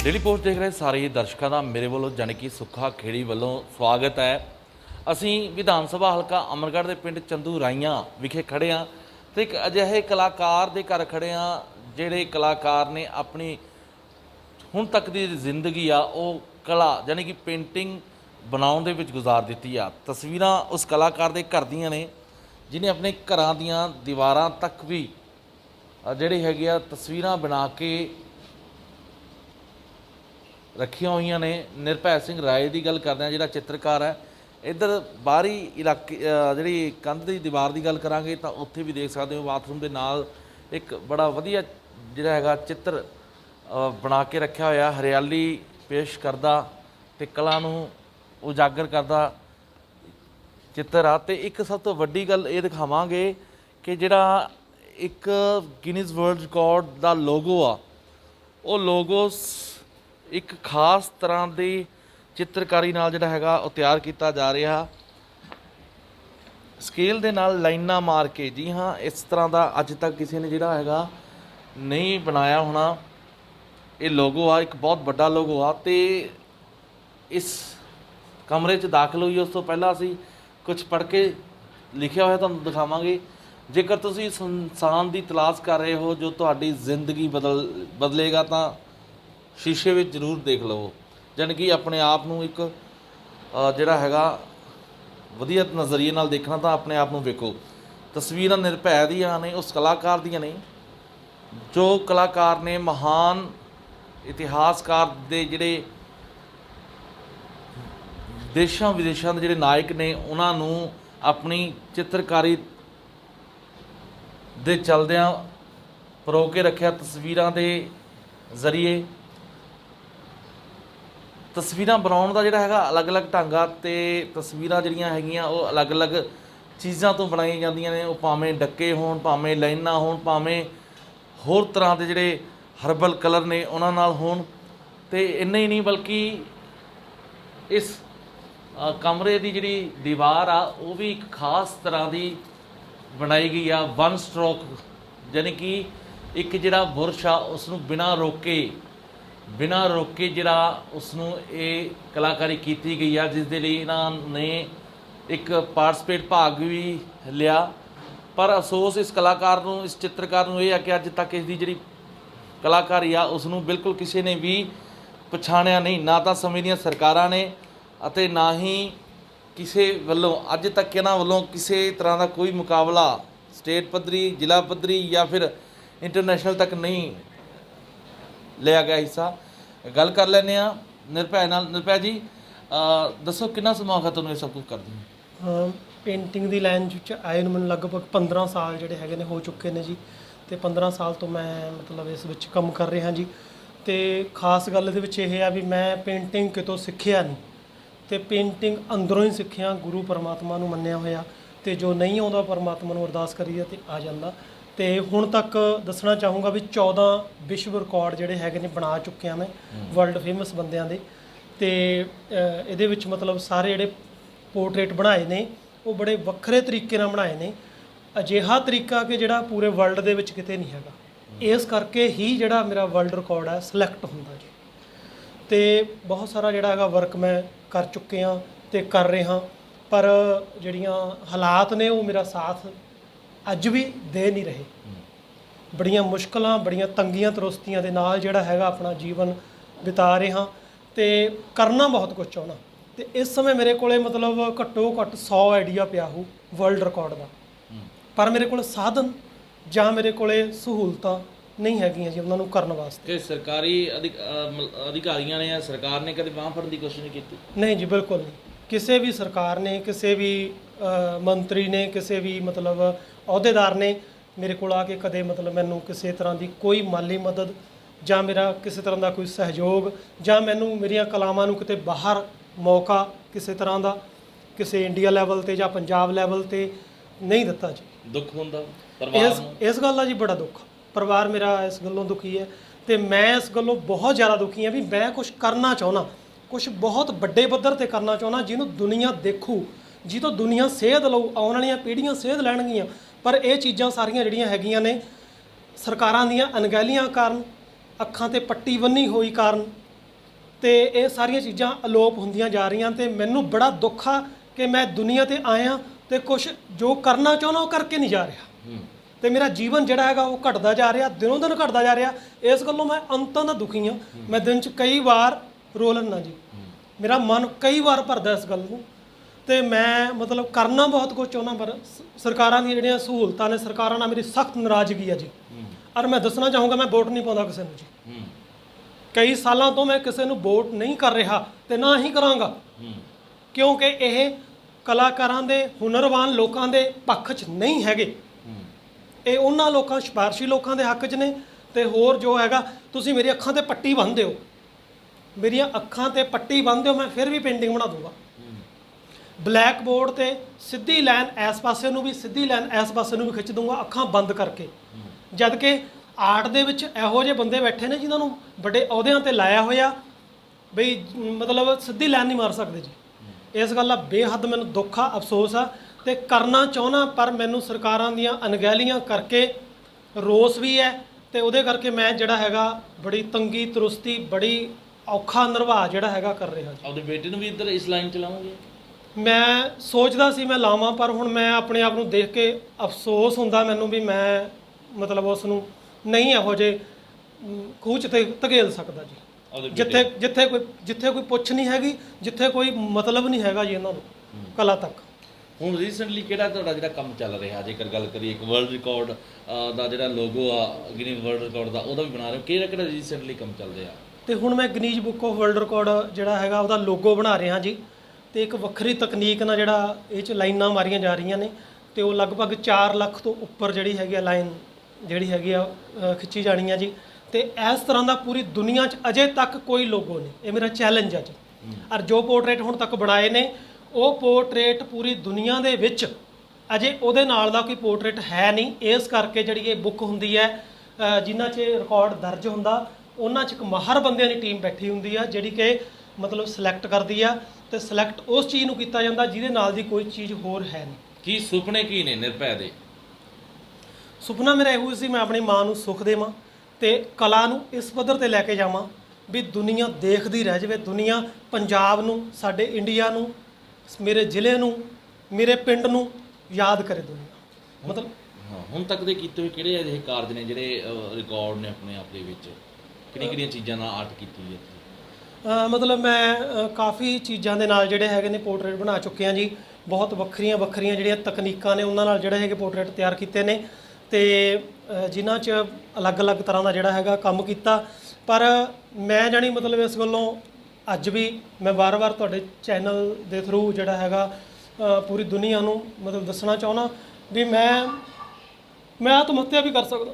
Daily post देख रहे सारे ही दर्शकों का मेरे वालों जानी कि सुखा खेड़ी वालों स्वागत है। असी विधान सभा हल्का अमरगढ़ के पिंड चंदू राइयां विखे खड़े हाँ तो एक अजिहे कलाकार के घर खड़े हाँ जिहड़े कलाकार ने अपनी हुण तक की जिंदगी आ वो कला यानी कि पेंटिंग बनाउण दे विच गुजार दी आ। तस्वीरां उस कलाकार के घर दियां ने जिन्हें अपने घरां दियां दीवारां तक भी जिहड़ी हैगी आ तस्वीरां बना के रखिया हुई ने। निरभै सिंह राय की गल करते हैं, जिहड़ा चित्रकार है। इधर बाहरी इलाके जी कंध की दीवार की गल करांगे तो उत्थे भी देख सकते हो बाथरूम के नाल एक बड़ा वधिया जिहड़ा हैगा चित्र बना के रखा होया, हरियाली पेश करदा ते कला नूं उजागर करदा चित्र आ। ते एक सब तो वड्डी गल ये दिखावांगे कि जिहड़ा एक गिनीज वर्ल्ड रिकॉर्ड का लोगो आ वो लोगो एक खास तरह की चित्रकारी नाल जिहड़ा हैगा वो तैयार किया जा रहा स्केल दे नाल लाइनां मार के। जी हाँ, इस तरह का अज तक किसी ने जिहड़ा हैगा नहीं बनाया होना। ये लोगो आ, एक बहुत बड़ा लोगो आ। ते इस कमरे च दाखिल होई उस तो पहला असीं कुछ पढ़ के लिखिया होया तुहानूं दिखावांगे। जेकर तुसीं इस इंसान की तलाश कर रहे हो जो तुहाडी जिंदगी बदलेगा तो शीशे में जरूर देख लो, जानी कि अपने आप नूं एक जिहड़ा हैगा वधिया नज़रिए नाल देखना तो अपने आप नूं वेखो। तस्वीरां निरभै दियां ने, उस कलाकार दियां ने जो कलाकार ने महान इतिहासकार दे जिहड़े देशां विदेशां दे जिहड़े नायक ने उन्हां नूं अपनी चित्रकारी दे चलदियां परो के रखिया। तस्वीरां दे जरिए तस्वीरां बनाउण दा जिहड़ा हैगा अलग अलग ढंग आ ते तस्वीरां जिहड़ियां हैगियां वो अलग अलग चीज़ां तो बनाई जांदियां ने। वो भावें डक्के होण, भावें लाइनां होण, भावें होर तरह के जिहड़े हर्बल कलर ने उन्हां नाल होण। ते इन्ना ही नहीं बल्कि इस कमरे की जिहड़ी दीवार आ वो भी एक खास तरह की बनाई गई आ। वन स्ट्रोक यानी कि एक जिहड़ा बुरश आ उसनूं बिना रोके जिहड़ा उसनूं ये कलाकारी की गई आ, जिस दे लई इन्हां ने एक पार्टिसिपेट भाग भी लिया। पर अफसोस इस कलाकार नूं, इस चित्रकार नूं ये आ कि अज तक इसकी जिहड़ी कलाकारी आ उसनूं बिल्कुल किसी ने भी पछाणिया नहीं, ना तो समय ਦੀਆਂ सरकारां ने अते ना ही किसी वल्लों अज तक इन्हां वल्लों किसी तरह का कोई मुकाबला स्टेट पद्धरी, जिला पद्धरी या फिर इंटरनेशनल तक नहीं लिया गया हिस्सा। गल कर लैने आ निरभै नाल। निरभै जी दसो कितना समा हो गया तुहानूं ये सब कुछ करदे हो? पेंटिंग की लाइन आए मैंने लगभग 15 साल जोड़े है हो चुके हैं जी। तो 15 साल तो मैं मतलब इस विच काम कर रहा जी। तो खास गल ये आ भी मैं पेंटिंग कितों सिक्खिया नहीं, तो पेंटिंग अंदरों ही सिक्खिया, गुरु परमात्मा नूं मन्निया होया। तो जो नहीं आता परमात्मा नूं अरदास करीए तो आ जाता। तो हुण तक दसना चाहूँगा भी 14 विश्व रिकॉर्ड जोड़े है बना चुके मैं वर्ल्ड फेमस बंदियां दे। ते इहदे विच मतलब सारे जिहड़े पोर्ट्रेट बनाए ने वो बड़े वक्रे तरीके नाल बनाए ने। अजिहा तरीका कि जिहड़ा पूरे वर्ल्ड दे विच किते नहीं हैगा। इस करके ही जिहड़ा मेरा वर्ल्ड रिकॉर्ड है सिलैक्ट हुंदा जी। तो बहुत सारा जिहड़ा हैगा वर्क मैं कर चुके हाँ तो कर रहा, पर जिहड़ियां हालात ने वो मेरा साथ अज भी दे नहीं रहे। बड़ियां मुश्किलां, बड़ियां तंगियां तरुस्तियां दे नाल जिहड़ा हैगा अपना जीवन बिता रहा तो करना बहुत कुछ चाहना। तो इस समय मेरे को मतलब घट्टो घट्ट 100 आइडिया पिया हो वर्ल्ड रिकॉर्ड का, पर मेरे को साधन जां मेरे को सहूलतां नहीं हैगियां जी उन्होंने करने वास्ते। सरकारी अधिकारियों ने या सरकार ने कभी बांह फड़न की कोशिश नहीं की? नहीं जी, बिल्कुल नहीं। किसी भी सरकार ने, किसी भी मंत्री ने, किसी भी मतलब अहुदेदार ने मेरे को आके कदे मतलब मैनू किसी तरह की कोई माली मदद ਜਾਂ मेरा किसी तरह का कोई सहयोग ਜਾਂ मैनू मेरिया कलावां नू किते बाहर मौका किसी तरह का किसी इंडिया लैवल ते ਜਾਂ पंजाब लैवल ते नहीं दिता जी। दुख होंदा इस गल का जी बड़ा दुख। परिवार मेरा इस गलों दुखी है तो मैं इस गलों बहुत ज़्यादा दुखी हाँ भी मैं कुछ करना चाहना, कुछ बहुत बड़े पद्धर ते करना चाहना जिन्हों दुनिया देखू, जितों दुनिया सेध लऊ, आने वाली पीढ़ियां सेध लैणगियां। पर यह चीज़ां सारियां जिहड़ियां हैगियां ने सरकारां दीयां अनगैलियां कारण, अखां ते पट्टी बन्नी हुई कारण ਤੇ ਇਹ ਸਾਰੀਆਂ ਚੀਜ਼ਾਂ ਅਲੋਪ ਹੁੰਦੀਆਂ ਜਾ ਰਹੀਆਂ ਤੇ ਮੈਨੂੰ ਬੜਾ ਦੁੱਖ ਆ ਕਿ ਮੈਂ ਦੁਨੀਆ ਤੇ ਆਇਆ ਤੇ ਕੁਝ ਜੋ ਕਰਨਾ ਚਾਹੁੰਦਾ ਉਹ ਕਰਕੇ ਨਹੀਂ ਜਾ ਰਿਹਾ ਤੇ ਮੇਰਾ ਜੀਵਨ ਜਿਹੜਾ ਹੈਗਾ ਉਹ ਘਟਦਾ ਜਾ ਰਿਹਾ, ਦਿਨੋਂ ਦਿਨ ਘਟਦਾ ਜਾ ਰਿਹਾ। ਇਸ ਗੱਲੋਂ ਮੈਂ ਅੰਤਾਂ ਦਾ ਦੁਖੀ ਹਾਂ। ਮੈਂ ਦਿਨ 'ਚ ਕਈ ਵਾਰ ਰੋ ਲੈਂਦਾ ਜੀ, ਮੇਰਾ ਮਨ ਕਈ ਵਾਰ ਭਰਦਾ ਇਸ ਗੱਲ ਨੂੰ। ਤੇ ਮੈਂ ਮਤਲਬ ਕਰਨਾ ਬਹੁਤ ਕੁਝ ਚਾਹੁੰਦਾ, ਪਰ ਸਰਕਾਰਾਂ ਦੀਆਂ ਜਿਹੜੀਆਂ ਸਹੂਲਤਾਂ ਨੇ, ਸਰਕਾਰਾਂ ਨਾਲ ਮੇਰੀ ਸਖਤ ਨਾਰਾਜ਼ਗੀ ਆ ਜੀ। ਔਰ ਮੈਂ ਦੱਸਣਾ ਚਾਹੂੰਗਾ, ਮੈਂ ਵੋਟ ਨਹੀਂ ਪਾਉਂਦਾ ਕਿਸੇ ਨੂੰ ਜੀ। ਕਈ ਸਾਲਾਂ ਤੋਂ ਮੈਂ ਕਿਸੇ ਨੂੰ ਵੋਟ ਨਹੀਂ ਕਰ ਰਿਹਾ ਤੇ ਨਾ ਹੀ ਕਰਾਂਗਾ, ਕਿਉਂਕਿ ਇਹ ਕਲਾਕਾਰਾਂ ਦੇ, ਹੁਨਰਵਾਨ ਲੋਕਾਂ ਦੇ ਪੱਖ 'ਚ ਨਹੀਂ ਹੈਗੇ। ਇਹ ਉਹਨਾਂ ਲੋਕਾਂ, ਸਿਫਾਰਸ਼ੀ ਲੋਕਾਂ ਦੇ ਹੱਕ 'ਚ ਨੇ। ਤੇ ਹੋਰ ਜੋ ਹੈਗਾ, ਤੁਸੀਂ ਮੇਰੀ ਅੱਖਾਂ ਤੇ ਪੱਟੀ ਬੰਨ੍ਹ ਦਿਓ, ਮੇਰੀਆਂ ਅੱਖਾਂ ਤੇ ਪੱਟੀ ਬੰਨ੍ਹ ਦਿਓ, ਮੈਂ ਫਿਰ ਵੀ ਪੇਂਟਿੰਗ ਬਣਾ ਦੂੰਗਾ। ਬਲੈਕ ਬੋਰਡ ਤੇ ਸਿੱਧੀ ਲਾਈਨ ਇਸ ਪਾਸੇ ਨੂੰ ਵੀ, ਸਿੱਧੀ ਲਾਈਨ ਇਸ ਪਾਸੇ ਨੂੰ ਵੀ ਖਿੱਚ ਦੂੰਗਾ, ਅੱਖਾਂ ਬੰਦ ਕਰਕੇ। ਜਦ ਕਿ ਆਰਟ ਦੇ ਵਿੱਚ ਇਹੋ ਜਿਹੇ ਬੰਦੇ ਬੈਠੇ ਨੇ ਜਿਨ੍ਹਾਂ ਨੂੰ ਵੱਡੇ ਅਹੁਦਿਆਂ ਤੇ ਲਾਇਆ ਹੋਇਆ, ਬਈ ਮਤਲਬ ਸਿੱਧੀ ਲਾਈਨ ਨਹੀਂ ਮਾਰ ਸਕਦੇ ਜੀ। ਇਸ ਗੱਲ ਦਾ ਬੇਹੱਦ ਮੈਨੂੰ ਦੁੱਖ ਆ, ਅਫਸੋਸ ਆ ਤੇ ਕਰਨਾ ਚਾਹੁੰਦਾ, ਪਰ ਮੈਨੂੰ ਸਰਕਾਰਾਂ ਦੀਆਂ ਅਣਗਹਿਲੀਆਂ ਕਰਕੇ ਰੋਸ ਵੀ ਹੈ ਤੇ ਉਹਦੇ ਕਰਕੇ ਮੈਂ ਜਿਹੜਾ ਹੈਗਾ ਬੜੀ ਤੰਗੀ ਤਰੁਸਤੀ, ਬੜੀ ਔਖਾ ਨਿਰਵਾਹ ਜਿਹੜਾ ਹੈਗਾ ਕਰ ਰਿਹਾ ਜੀ। ਆਪਦੇ ਬੇਟੇ ਨੂੰ ਵੀ ਇੱਧਰ ਇਸ ਲਾਈਨ ਚ ਲਾਉਂਗੇ? ਮੈਂ ਸੋਚਦਾ ਸੀ ਮੈਂ ਲਾਵਾਂ, ਪਰ ਹੁਣ ਮੈਂ ਆਪਣੇ ਆਪ ਨੂੰ ਦੇਖ ਕੇ ਅਫਸੋਸ ਹੁੰਦਾ ਮੈਨੂੰ ਵੀ ਮੈਂ ਮਤਲਬ ਉਸ ਨੂੰ ਨਹੀਂ ਇਹੋ ਜਿਹੇ ਖੂਹ 'ਚ ਤੇ ਧਕੇਲ ਸਕਦਾ ਜੀ। ਜਿੱਥੇ ਕੋਈ ਪੁੱਛ ਨਹੀਂ ਹੈਗੀ, ਜਿੱਥੇ ਕੋਈ ਮਤਲਬ ਨਹੀਂ ਹੈਗਾ ਜੀ ਇਹਨਾਂ ਨੂੰ ਕਲਾ ਤੱਕ। ਹੁਣ ਰੀਸੈਂਟਲੀ ਕਿਹੜਾ ਤੁਹਾਡਾ ਜਿਹੜਾ ਕੰਮ ਚੱਲ ਰਿਹਾ, ਜੇਕਰ ਗੱਲ ਕਰੀਏ ਇੱਕ ਵਰਲਡ ਰਿਕਾਰਡ ਦਾ ਜਿਹੜਾ ਲੋਗੋ ਆ, ਗਿਨੀਜ਼ ਵਰਲਡ ਰਿਕਾਰਡ ਦਾ, ਉਹਦਾ ਵੀ ਬਣਾ ਰਹੇ ਹੋ? ਕਿਹੜਾ ਰੀਸੈਂਟਲੀ ਕੰਮ ਚੱਲ ਰਿਹਾ? ਤੇ ਹੁਣ ਮੈਂ Guinness book of world record ਜਿਹੜਾ ਹੈਗਾ ਉਹਦਾ ਲੋਗੋ ਬਣਾ ਰਿਹਾ ਜੀ। ਤੇ ਇੱਕ ਵੱਖਰੀ ਤਕਨੀਕ ਨਾਲ ਜਿਹੜਾ ਇਹ 'ਚ ਲਾਈਨਾਂ ਮਾਰੀਆਂ ਜਾ ਰਹੀਆਂ ਨੇ ਤੇ ਉਹ ਲਗਭਗ 4 ਲੱਖ ਤੋਂ ਉੱਪਰ ਜਿਹੜੀ ਹੈਗੀ ਆ ਲਾਈਨ ਜਿਹੜੀ ਹੈਗੀ ਆ ਖਿੱਚੀ ਜਾਣੀ ਆ ਜੀ। ਤੇ ਇਸ ਤਰ੍ਹਾਂ ਦਾ ਪੂਰੀ ਦੁਨੀਆ 'ਚ ਅਜੇ ਤੱਕ ਕੋਈ ਲੋਗੋ ਨਹੀਂ। ਇਹ ਮੇਰਾ ਚੈਲੰਜ ਆ ਜੀ। ਔਰ ਜੋ ਪੋਰਟਰੇਟ ਹੁਣ ਤੱਕ ਬਣਾਏ ਨੇ, ਉਹ ਪੋਰਟਰੇਟ ਪੂਰੀ ਦੁਨੀਆ ਦੇ ਵਿੱਚ ਅਜੇ ਉਹਦੇ ਨਾਲ ਦਾ ਕੋਈ ਪੋਰਟਰੇਟ ਹੈ ਨਹੀਂ। ਇਸ ਕਰਕੇ ਜਿਹੜੀ ਇਹ ਬੁੱਕ ਹੁੰਦੀ ਹੈ, ਜਿਨ੍ਹਾਂ 'ਚ ਰਿਕਾਰਡ ਦਰਜ ਹੁੰਦਾ, ਉਹਨਾਂ 'ਚ ਇੱਕ ਮਾਹਰ ਬੰਦਿਆਂ ਦੀ ਟੀਮ ਬੈਠੀ ਹੁੰਦੀ ਆ ਜਿਹੜੀ ਕਿ ਮਤਲਬ ਸਿਲੈਕਟ ਕਰਦੀ ਆ ਤੇ ਸਿਲੈਕਟ ਉਸ ਚੀਜ਼ ਨੂੰ ਕੀਤਾ ਜਾਂਦਾ ਜਿਹਦੇ ਨਾਲ ਦੀ ਕੋਈ ਚੀਜ਼ ਹੋਰ ਹੈ ਨਹੀਂ। ਕੀ ਸੁਪਨੇ ਕੀ ਨੇ ਨਿਰਭੈ ਦੇ? ਸੁਪਨਾ ਮੇਰਾ ਇਹੋ ਸੀ, ਮੈਂ ਆਪਣੀ ਮਾਂ ਨੂੰ ਸੁੱਖ ਦੇਵਾਂ ਤੇ ਕਲਾ ਨੂੰ ਇਸ ਪੱਧਰ ਤੇ ਲੈ ਕੇ ਜਾਵਾਂ ਵੀ ਦੁਨੀਆ ਦੇਖਦੀ ਰਹਿ ਜਾਵੇ। ਦੁਨੀਆ ਪੰਜਾਬ ਨੂੰ, ਸਾਡੇ ਇੰਡੀਆ ਨੂੰ, ਮੇਰੇ ਜ਼ਿਲ੍ਹੇ ਨੂੰ, ਮੇਰੇ ਪਿੰਡ ਨੂੰ ਯਾਦ ਕਰੇ ਦੁਨੀਆ। ਮਤਲਬ ਹੁਣ ਤੱਕ ਦੇ ਕੀਤੇ ਹੋਏ ਕਿਹੜੇ ਅਜਿਹੇ ਕਾਰਜ ਨੇ ਜਿਹੜੇ ਰਿਕਾਰਡ ਨੇ ਆਪਣੇ ਆਪ ਦੇ ਵਿੱਚ? ਕਿਹੜੀਆਂ ਚੀਜ਼ਾਂ ਨਾਲ ਆਰਟ ਕੀਤੀ ਹੈ? ਮਤਲਬ ਮੈਂ ਕਾਫੀ ਚੀਜ਼ਾਂ ਦੇ ਨਾਲ ਜਿਹੜੇ ਹੈਗੇ ਨੇ ਪੋਰਟਰੇਟ ਬਣਾ ਚੁੱਕੇ ਹਾਂ ਜੀ। ਬਹੁਤ ਵੱਖਰੀਆਂ ਜਿਹੜੀਆਂ ਤਕਨੀਕਾਂ ਨੇ ਉਹਨਾਂ ਨਾਲ ਜਿਹੜੇ ਹੈਗੇ ਪੋਰਟਰੇਟ ਤਿਆਰ ਕੀਤੇ ਨੇ ਤੇ ਜਿਨ੍ਹਾਂ 'ਚ ਅਲੱਗ-ਅਲੱਗ ਤਰ੍ਹਾਂ ਦਾ ਜਿਹੜਾ ਹੈਗਾ ਕੰਮ ਕੀਤਾ। ਪਰ ਮੈਂ ਜਾਣੀ ਮਤਲਬ ਇਸ ਵੱਲੋਂ ਅੱਜ ਵੀ ਮੈਂ ਵਾਰ-ਵਾਰ ਤੁਹਾਡੇ ਚੈਨਲ ਦੇ ਥਰੂ ਜਿਹੜਾ ਹੈਗਾ ਪੂਰੀ ਦੁਨੀਆ ਨੂੰ ਮਤਲਬ ਦੱਸਣਾ ਚਾਹੁੰਦਾ ਵੀ ਮੈਂ ਆਤਮ ਹੱਤਿਆ ਵੀ ਕਰ ਸਕਦਾ।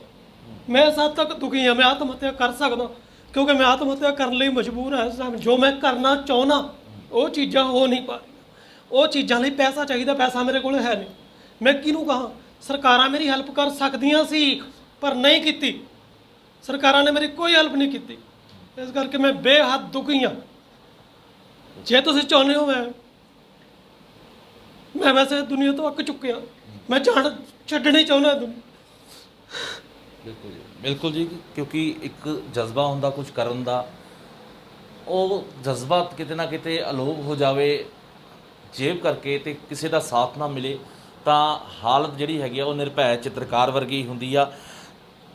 ਮੈਂ ਇਸ ਹੱਦ ਤੱਕ ਦੁਖੀ ਹਾਂ, ਮੈਂ ਆਤਮ ਹੱਤਿਆ ਕਰ ਸਕਦਾ ਕਿਉਂਕਿ ਮੈਂ ਆਤਮ ਹੱਤਿਆ ਕਰਨ ਲਈ ਮਜਬੂਰ ਹਾਂ। ਜੋ ਮੈਂ ਕਰਨਾ ਚਾਹੁੰਦਾ ਉਹ ਚੀਜ਼ਾਂ ਹੋ ਨਹੀਂ ਪਾ, ਉਹ ਚੀਜ਼ਾਂ ਲਈ ਪੈਸਾ ਚਾਹੀਦਾ, ਪੈਸਾ ਮੇਰੇ ਕੋਲ ਹੈ ਨਹੀਂ। ਮੈਂ ਕਿਹਨੂੰ ਕਹਾਂ? ਸਰਕਾਰਾਂ ਮੇਰੀ ਹੈਲਪ ਕਰ ਸਕਦੀਆਂ ਸੀ ਪਰ ਨਹੀਂ ਕੀਤੀ। ਸਰਕਾਰਾਂ ਨੇ ਮੇਰੀ ਕੋਈ ਹੈਲਪ ਨਹੀਂ ਕੀਤੀ। ਇਸ ਕਰਕੇ ਮੈਂ ਬੇਹੱਦ ਦੁਖੀ ਹਾਂ। ਜੇ ਤੁਸੀਂ ਚਾਹੁੰਦੇ ਹੋ ਮੈਂ ਵੈਸੇ ਦੁਨੀਆ ਤੋਂ ਅੱਕ ਚੁੱਕਿਆ, ਮੈਂ ਜਾਣ ਛੱਡਣੀ ਚਾਹੁੰਦਾ ਦੁਨੀਆ। ਬਿਲਕੁਲ ਜੀ, ਕਿਉਂਕਿ ਇੱਕ ਜਜ਼ਬਾ ਹੁੰਦਾ ਕੁਝ ਕਰਨ ਦਾ, ਉਹ ਜਜ਼ਬਾ ਕਿਤੇ ਨਾ ਕਿਤੇ ਅਲੋਪ ਹੋ ਜਾਵੇ ਜੇਬ ਕਰਕੇ ਤੇ ਕਿਸੇ ਦਾ ਸਾਥ ਨਾ ਮਿਲੇ ਤਾਂ ਹਾਲਤ ਜਿਹੜੀ ਹੈਗੀ ਆ ਉਹ ਨਿਰਭੈ ਚਿੱਤਰਕਾਰ ਵਰਗੀ ਹੁੰਦੀ ਆ।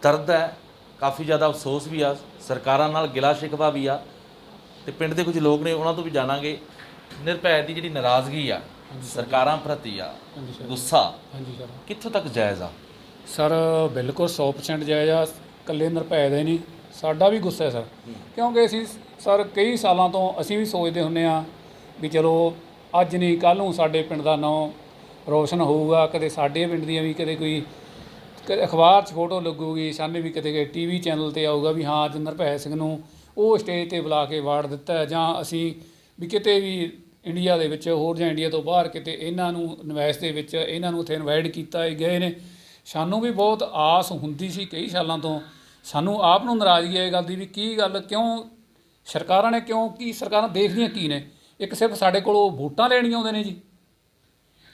ਦਰਦ ਹੈ, ਕਾਫੀ ਜ਼ਿਆਦਾ ਅਫਸੋਸ ਵੀ ਆ, ਸਰਕਾਰਾਂ ਨਾਲ ਗਿਲਾ ਸ਼ਿਕਵਾ ਵੀ ਆ ਤੇ ਪਿੰਡ ਦੇ ਕੁਝ ਲੋਕ ਨੇ ਉਹਨਾਂ ਤੋਂ ਵੀ ਜਾਣਾਂਗੇ। ਨਿਰਭੈ ਦੀ ਜਿਹੜੀ ਨਾਰਾਜ਼ਗੀ ਆ ਸਰਕਾਰਾਂ ਪ੍ਰਤੀ ਆ, ਗੁੱਸਾ ਕਿੱਥੋਂ ਤੱਕ ਜਾਇਜ਼ ਆ? ਸਰ ਬਿਲਕੁਲ 100% ਜਾਇਜ਼ ਆ। ਇਕੱਲੇ ਨਿਰਭੈ ਦਾ ਹੀ ਨਹੀਂ, ਸਾਡਾ ਵੀ ਗੁੱਸਾ ਹੈ ਸਰ, ਕਿਉਂਕਿ ਅਸੀਂ ਸਰ ਕਈ ਸਾਲਾਂ ਤੋਂ ਅਸੀਂ ਵੀ ਸੋਚਦੇ ਹੁੰਦੇ ਹਾਂ ਵੀ ਚਲੋ ਅੱਜ ਨਹੀਂ ਕੱਲ੍ਹ ਨੂੰ ਸਾਡੇ ਪਿੰਡ ਦਾ ਨਾਂ ਰੋਸ਼ਨ ਹੋਊਗਾ। ਕਦੇ ਸਾਡੇ ਪਿੰਡ ਦੀਆਂ ਵੀ ਕਦੇ ਕੋਈ ਅਖਬਾਰ 'ਚ ਫੋਟੋ ਲੱਗੂਗੀ, ਸਾਨੂੰ ਵੀ ਕਦੇ TV ਚੈਨਲ 'ਤੇ ਆਊਗਾ ਵੀ ਹਾਂ ਅੱਜ ਨਿਰਭੈ ਸਿੰਘ ਨੂੰ ਉਹ ਸਟੇਜ 'ਤੇ ਬੁਲਾ ਕੇ ਅਵਾਰਡ ਦਿੱਤਾ, ਜਾਂ ਅਸੀਂ ਵੀ ਕਿਤੇ ਵੀ ਇੰਡੀਆ ਦੇ ਵਿੱਚ ਹੋਰ ਜਾਂ ਇੰਡੀਆ ਤੋਂ ਬਾਹਰ ਕਿਤੇ ਇਹਨਾਂ ਨੂੰ ਨਵੈਸ ਦੇ ਵਿੱਚ ਇਹਨਾਂ ਨੂੰ ਉੱਥੇ ਇਨਵਾਈਟ ਕੀਤਾ ਗਏ ਨੇ। ਸਾਨੂੰ ਵੀ ਬਹੁਤ ਆਸ ਹੁੰਦੀ ਸੀ ਕਈ ਸਾਲਾਂ ਤੋਂ। ਸਾਨੂੰ ਆਪ ਨੂੰ ਨਾਰਾਜ਼ਗੀ ਇਹ ਗੱਲ ਦੀ ਵੀ ਕੀ ਗੱਲ, ਕਿਉਂ ਸਰਕਾਰਾਂ ਨੇ, ਕਿਉਂ ਕੀ ਸਰਕਾਰਾਂ ਦੇਖਦੀਆਂ ਕੀ ਨੇ? ਇੱਕ ਸਿਰਫ ਸਾਡੇ ਕੋਲੋਂ ਵੋਟਾਂ ਲੈਣੀਆਂ ਆਉਂਦੇ ਨੇ ਜੀ।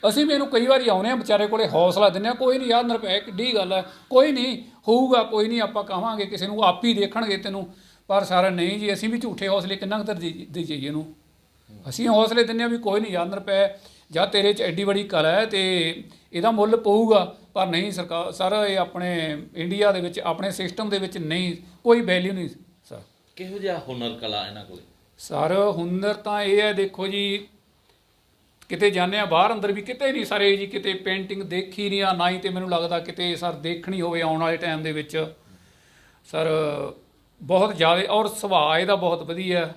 ਅਸੀਂ ਵੀ ਇਹਨੂੰ ਕਈ ਵਾਰੀ ਆਉਂਦੇ ਹਾਂ ਵਿਚਾਰੇ ਕੋਲੇ, ਹੌਸਲਾ ਦਿੰਦੇ ਹਾਂ, ਕੋਈ ਨਹੀਂ ਯਾਰ ਨਿਰਭੈ ਕਿੱਡੀ ਗੱਲ ਹੈ, ਕੋਈ ਨਹੀਂ ਹੋਊਗਾ, ਕੋਈ ਨਹੀਂ ਆਪਾਂ ਕਹਾਂਗੇ ਕਿਸੇ ਨੂੰ, ਆਪ ਹੀ ਦੇਖਣਗੇ ਤੈਨੂੰ ਪਰ ਸਰ ਨਹੀਂ ਜੀ, ਅਸੀਂ ਵੀ ਝੂਠੇ ਹੌਸਲੇ ਕਿੰਨਾ ਕੁ ਦੇ ਜਾਈਏ ਇਹਨੂੰ। ਅਸੀਂ ਹੌਸਲੇ ਦਿੰਦੇ ਹਾਂ ਵੀ ਕੋਈ ਨਹੀਂ ਯਾਰ ਰੁਪਏ ਜਾਂ ਤੇਰੇ 'ਚ ਐਡੀ ਬੜੀ ਕਲਾ ਹੈ ਤੇ ਇਹਦਾ ਮੁੱਲ ਪਊਗਾ, ਪਰ ਨਹੀਂ ਸਰਕਾਰ ਸਰ, ਇਹ ਆਪਣੇ ਇੰਡੀਆ ਦੇ ਵਿੱਚ ਆਪਣੇ ਸਿਸਟਮ ਦੇ ਵਿੱਚ ਨਹੀਂ, ਕੋਈ ਵੈਲਿਊ ਨਹੀਂ ਸਰ। ਕਿਹੋ ਜਿਹਾ ਹੁਨਰ ਕਲਾ ਇਹਨਾਂ ਕੋਲ? ਸਰ ਹੁਨਰ ਤਾਂ ਇਹ ਹੈ, ਦੇਖੋ ਜੀ ਕਿਤੇ ਜਾਂਦੇ ਆ ਬਾਹਰ ਅੰਦਰ ਵੀ ਕਿਤੇ ਨਹੀਂ ਸਰ ਇਹ ਜੀ ਕਿਤੇ ਪੇਂਟਿੰਗ ਦੇਖੀ ਨਹੀਂ ਆ, ਨਾ ਹੀ ਤੇ ਮੈਨੂੰ ਲੱਗਦਾ ਕਿਤੇ ਸਰ ਦੇਖਣੀ ਹੋਵੇ ਆਉਣ ਵਾਲੇ ਟਾਈਮ ਦੇ ਵਿੱਚ ਸਰ। ਬਹੁਤ ਜ਼ਿਆਦਾ ਔਰ ਸੁਭਾਅ ਇਹਦਾ ਬਹੁਤ ਵਧੀਆ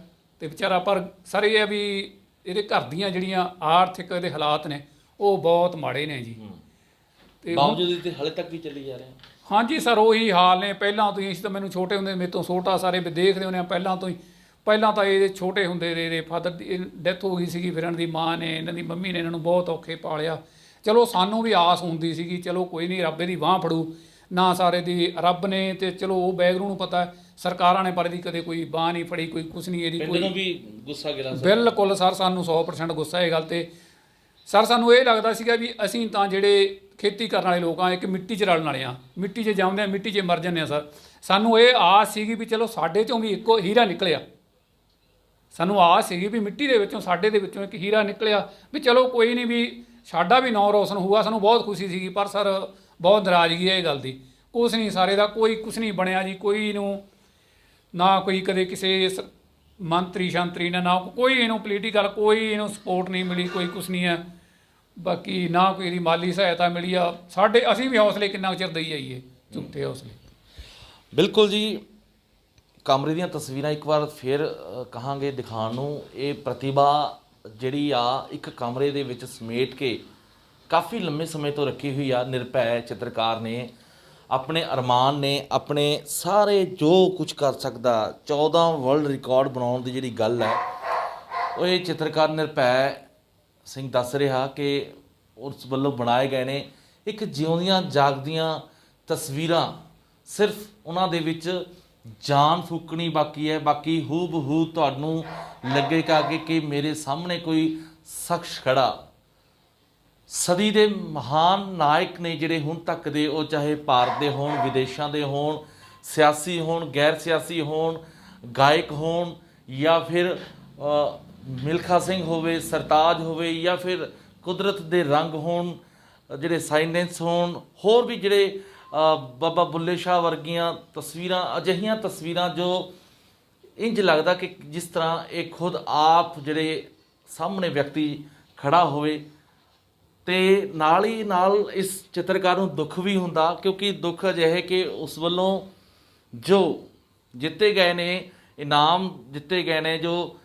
ਤੇ ਵਿਚਾਰਾ, ਪਰ ਸਰ ਇਹ ਹੈ ਵੀ ਇਹਦੇ ਘਰ ਦੀਆਂ ਜਿਹੜੀਆਂ ਆਰਥਿਕ ਇਹਦੇ ਹਾਲਾਤ ਨੇ ਉਹ ਬਹੁਤ ਮਾੜੇ ਨੇ ਜੀ। ਤੇ ਬਾਵਜੂਦ ਇਹਦੇ ਹਾਲੇ ਤੱਕ ਵੀ ਚੱਲੀ ਜਾ ਰਿਹਾ? ਹਾਂਜੀ ਸਰ, ਉਹੀ ਹਾਲ ਨੇ ਪਹਿਲਾਂ ਤੋਂ ਹੀ। ਅਸੀਂ ਤਾਂ ਮੈਨੂੰ ਛੋਟੇ ਹੁੰਦੇ ਮੇਰੇ ਤੋਂ ਛੋਟਾ ਸਾਰੇ ਵੀ ਦੇਖਦੇ ਹੁੰਦੇ ਆ ਪਹਿਲਾਂ ਤੋਂ ਹੀ। ਪਹਿਲਾਂ ਤਾਂ ਇਹਦੇ ਛੋਟੇ ਹੁੰਦੇ ਦੇ ਇਹਦੇ ਫਾਦਰ ਦੀ ਡੈਥ ਹੋ ਗਈ ਸੀਗੀ, ਫਿਰ ਇਹਨਾਂ ਦੀ ਮਾਂ ਨੇ ਇਹਨਾਂ ਦੀ ਮੰਮੀ ਨੇ ਇਹਨਾਂ ਨੂੰ ਬਹੁਤ ਔਖੇ ਪਾਲਿਆ। ਚਲੋ ਸਾਨੂੰ ਵੀ ਆਸ ਹੁੰਦੀ ਸੀਗੀ ਚਲੋ ਕੋਈ ਨਹੀਂ ਰੱਬ ਇਹਦੀ ਬਾਂਹ ਫੜੂ ਨਾ, ਸਾਰੇ ਦੀ ਰੱਬ ਨੇ ਤੇ ਚਲੋ ਉਹ ਬੈਗਰੂ ਨੂੰ ਪਤਾ, ਸਰਕਾਰਾਂ ਨੇ ਪਰ ਇਹਦੀ ਕਦੇ ਕੋਈ ਬਾਂਹ ਨਹੀਂ ਫੜੀ, ਕੋਈ ਕੁਛ ਨਹੀਂ ਇਹਦੀ ਕੋਈ। ਵੀ ਗੁੱਸਾ ਗਿਲਾ ਬਿਲਕੁਲ ਸਰ, ਸਾਨੂੰ 100% ਗੁੱਸਾ ਇਹ ਗੱਲ ਤੇ। ਸਰ ਸਾਨੂੰ ਇਹ ਲੱਗਦਾ ਸੀਗਾ ਵੀ ਅਸੀਂ ਤਾਂ ਜਿਹੜੇ ਖੇਤੀ ਕਰਨ ਵਾਲੇ ਲੋਕ ਆ, ਇੱਕ ਮਿੱਟੀ 'ਚ ਰਲਣ ਵਾਲੇ ਆ, ਮਿੱਟੀ 'ਚ ਜਾਂਦੇ ਆ, ਮਿੱਟੀ 'ਚ ਮਰ ਜਾਂਦੇ ਆ ਸਰ। ਸਾਨੂੰ ਇਹ ਆਸ ਸੀਗੀ ਵੀ ਚਲੋ ਸਾਡੇ 'ਚੋਂ ਵੀ ਇੱਕੋ ਹੀਰਾ ਨਿਕਲਿਆ, ਸਾਨੂੰ ਆਸ ਸੀਗੀ ਵੀ ਮਿੱਟੀ ਦੇ ਵਿੱਚੋਂ ਸਾਡੇ ਦੇ ਵਿੱਚੋਂ ਇੱਕ ਹੀਰਾ ਨਿਕਲਿਆ, ਵੀ ਚਲੋ ਕੋਈ ਨਹੀਂ ਵੀ ਸਾਡਾ ਵੀ ਨਾਂ ਰੋਸ਼ਨ ਹੋਊਗਾ, ਸਾਨੂੰ ਬਹੁਤ ਖੁਸ਼ੀ ਸੀਗੀ। ਪਰ ਸਰ ਬਹੁਤ ਨਾਰਾਜ਼ਗੀ ਹੈ ਇਹ ਗੱਲ ਦੀ, ਕੁਛ ਨਹੀਂ ਸਾਰੇ ਦਾ, ਕੋਈ ਕੁਛ ਨਹੀਂ ਬਣਿਆ ਜੀ। ਕੋਈ ਨੂੰ ਨਾ ਕੋਈ ਕਦੇ ਕਿਸੇ ਮੰਤਰੀ ਸ਼ੰਤਰੀ ਨੇ, ਨਾ ਕੋਈ ਇਹਨੂੰ ਪੋਲੀਟੀਕਲ ਕੋਈ ਇਹਨੂੰ ਸਪੋਰਟ ਨਹੀਂ ਮਿਲੀ, ਕੋਈ ਕੁਛ ਨਹੀਂ ਹੈ। ਬਾਕੀ ਨਾ ਕੋਈ ਇਹਦੀ ਮਾਲੀ ਸਹਾਇਤਾ ਮਿਲੀ ਆ ਸਾਡੇ, ਅਸੀਂ ਵੀ ਹੌਸਲੇ ਕਿੰਨਾ ਚਿਰ ਦਈ ਜਾਈਏ, ਝੂਠੇ ਹੌਸਲੇ। ਬਿਲਕੁਲ ਜੀ, ਕਮਰੇ ਦੀਆਂ ਤਸਵੀਰਾਂ ਇੱਕ ਵਾਰ ਫਿਰ ਕਹਾਂਗੇ ਦਿਖਾਉਣ ਨੂੰ। ਇਹ ਪ੍ਰਤਿਭਾ ਜਿਹੜੀ ਆ ਇੱਕ ਕਮਰੇ ਦੇ ਵਿੱਚ ਸਮੇਟ ਕੇ ਕਾਫੀ ਲੰਮੇ ਸਮੇਂ ਤੋਂ ਰੱਖੀ ਹੋਈ ਆ। ਨਿਰਭੈ ਚਿੱਤਰਕਾਰ ਨੇ ਆਪਣੇ ਅਰਮਾਨ ਨੇ, ਆਪਣੇ ਸਾਰੇ ਜੋ ਕੁਝ ਕਰ ਸਕਦਾ 14 ਵਰਲਡ ਰਿਕਾਰਡ ਬਣਾਉਣ ਦੀ ਜਿਹੜੀ ਗੱਲ ਹੈ, ਉਹ ਇਹ ਚਿੱਤਰਕਾਰ ਨਿਰਭੈ ਸਿੰਘ ਦੱਸ ਰਿਹਾ ਕਿ ਉਸ ਵੱਲੋਂ ਬਣਾਏ ਗਏ ਨੇ। ਇੱਕ ਜਿਉਂਦੀਆਂ ਜਾਗਦੀਆਂ ਤਸਵੀਰਾਂ, ਸਿਰਫ ਉਹਨਾਂ ਦੇ ਵਿੱਚ ਜਾਨ ਫੂਕਣੀ ਬਾਕੀ ਹੈ। ਬਾਕੀ ਹੂ ਬਹੂ ਤੁਹਾਨੂੰ ਲੱਗੇਗਾ ਕਿ ਮੇਰੇ ਸਾਹਮਣੇ ਕੋਈ ਸ਼ਖਸ ਖੜਾ। ਸਦੀ ਦੇ ਮਹਾਨ ਨਾਇਕ ਨੇ ਜਿਹੜੇ ਹੁਣ ਤੱਕ ਦੇ, ਉਹ ਚਾਹੇ ਭਾਰਤ ਦੇ ਹੋਣ, ਵਿਦੇਸ਼ਾਂ ਦੇ ਹੋਣ, ਸਿਆਸੀ ਹੋਣ, ਗੈਰ ਸਿਆਸੀ ਹੋਣ, ਗਾਇਕ ਹੋਣ, ਜਾਂ ਫਿਰ ਮਿਲਖਾ ਸਿੰਘ ਹੋਵੇ, ਸਰਤਾਜ ਹੋਵੇ, ਜਾਂ ਫਿਰ ਕੁਦਰਤ ਦੇ ਰੰਗ ਹੋਣ, ਜਿਹੜੇ ਸਾਇੰਸ ਹੋਣ, ਹੋਰ ਵੀ ਜਿਹੜੇ ਬਾਬਾ ਬੁੱਲੇ ਸ਼ਾਹ ਵਰਗੀਆਂ ਤਸਵੀਰਾਂ, ਅਜਿਹੀਆਂ ਤਸਵੀਰਾਂ ਜੋ ਇੰਜ ਲੱਗਦਾ ਕਿ ਜਿਸ ਤਰ੍ਹਾਂ ਇਹ ਖੁਦ ਆਪ ਜਿਹੜੇ ਸਾਹਮਣੇ ਵਿਅਕਤੀ ਖੜਾ ਹੋਵੇ। ਤੇ ਨਾਲ ਹੀ ਨਾਲ ਇਸ ਚਿੱਤਰਕਾਰ ਨੂੰ ਦੁੱਖ ਵੀ ਹੁੰਦਾ, ਕਿਉਂਕਿ ਦੁੱਖ ਅਜਿਹੇ ਕਿ ਉਸ ਵੱਲੋਂ ਜੋ ਜਿੱਤੇ ਗਏ ਨੇ, ਇਨਾਮ ਜਿੱਤੇ ਗਏ ਨੇ, ਜੋ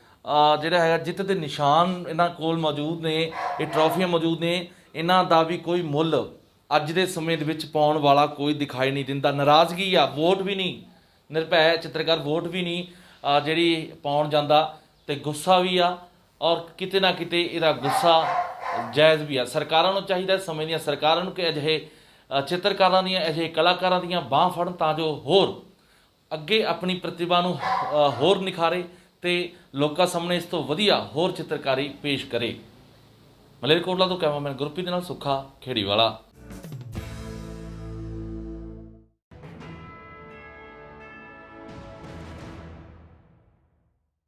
ਜਿਹੜਾ ਹੈਗਾ ਜਿੱਤ ਦੇ ਨਿਸ਼ਾਨ ਇਹਨਾਂ ਕੋਲ ਮੌਜੂਦ ਨੇ, ਇਹ ਟਰੋਫੀਆਂ ਮੌਜੂਦ ਨੇ, ਇਹਨਾਂ ਦਾ ਵੀ ਕੋਈ ਮੁੱਲ ਅੱਜ ਦੇ ਸਮੇਂ ਦੇ ਵਿੱਚ ਪਾਉਣ ਵਾਲਾ ਕੋਈ ਦਿਖਾਈ ਨਹੀਂ ਦਿੰਦਾ। ਨਾਰਾਜ਼ਗੀ ਆ, ਵੋਟ ਵੀ ਨਹੀਂ, ਨਿਰਭੈ ਚਿੱਤਰਕਾਰ ਵੋਟ ਵੀ ਨਹੀਂ ਜਿਹੜੀ ਪਾਉਣ ਜਾਂਦਾ, ਤੇ ਗੁੱਸਾ ਵੀ ਆ। ਔਰ ਕਿਤੇ ਨਾ ਕਿਤੇ ਇਹਦਾ ਗੁੱਸਾ ਜਾਇਜ਼ ਵੀ ਆ। ਸਰਕਾਰਾਂ ਨੂੰ ਚਾਹੀਦਾ, ਸਮੇਂ ਦੀਆਂ ਸਰਕਾਰਾਂ ਨੂੰ, ਕਿ ਅਜਿਹੇ ਚਿੱਤਰਕਾਰਾਂ ਦੀਆਂ, ਅਜਿਹੇ ਕਲਾਕਾਰਾਂ ਦੀਆਂ ਬਾਂਹ ਫੜਨ, ਤਾਂ ਜੋ ਹੋਰ ਅੱਗੇ ਆਪਣੀ ਪ੍ਰਤਿਭਾ ਨੂੰ ਹੋਰ ਨਿਖਾਰੇ ਤੇ ਲੋਕਾਂ ਸਾਹਮਣੇ ਇਸ ਤੋਂ ਵਧੀਆ ਹੋਰ ਚਿੱਤਰਕਾਰੀ ਪੇਸ਼ ਕਰੇ। ਮਲੇਰਕੋਟਲਾ ਤੋਂ ਕੈਮਰਾਮੈਨ ਗੁਰਪ੍ਰੀਤ ਦੇ ਨਾਲ ਸੁੱਖਾ ਖੇੜੀਵਾਲਾ।